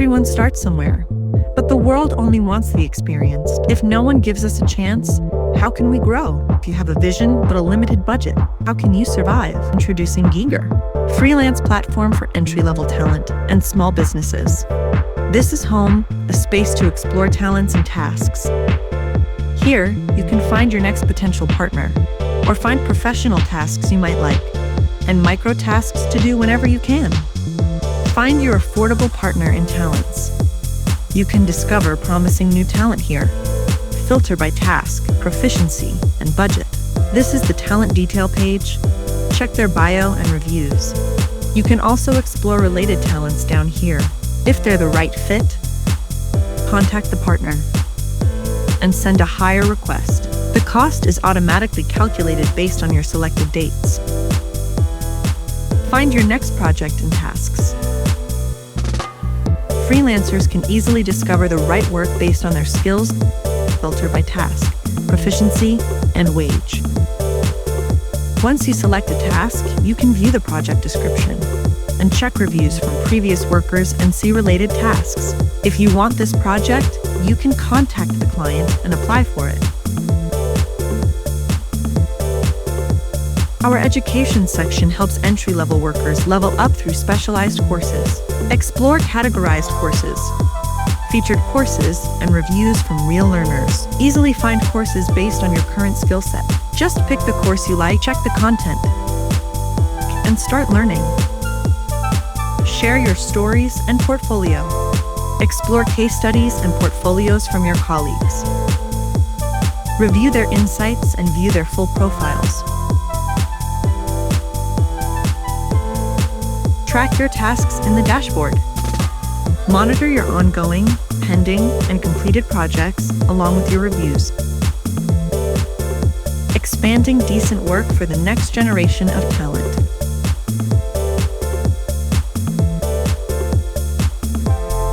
Everyone starts somewhere, but the world only wants the experienced. If no one gives us a chance, how can we grow? If you have a vision but a limited budget, how can you survive? Introducing Giger, freelance platform for entry-level talent and small businesses. This is home, a space to explore talents and tasks. Here, you can find your next potential partner, or find professional tasks you might like, and micro tasks to do whenever you can. Find your affordable partner in talents. You can discover promising new talent here. Filter by task, proficiency, and budget. This is the talent detail page. Check their bio and reviews. You can also explore related talents down here. If they're the right fit, contact the partner and send a hire request. The cost is automatically calculated based on your selected dates. Find your next project and tasks. Freelancers can easily discover the right work based on their skills, filter by task, proficiency, and wage. Once you select a task, you can view the project description and check reviews from previous workers and see related tasks. If you want this project, you can contact the client and apply for it. Our education section helps entry-level workers level up through specialized courses. Explore categorized courses, featured courses, and reviews from real learners. Easily find courses based on your current skill set. Just pick the course you like, check the content, and start learning. Share your stories and portfolio. Explore case studies and portfolios from your colleagues. Review their insights and view their full profiles. Track your tasks in the dashboard. Monitor your ongoing, pending, and completed projects along with your reviews. Expanding decent work for the next generation of talent.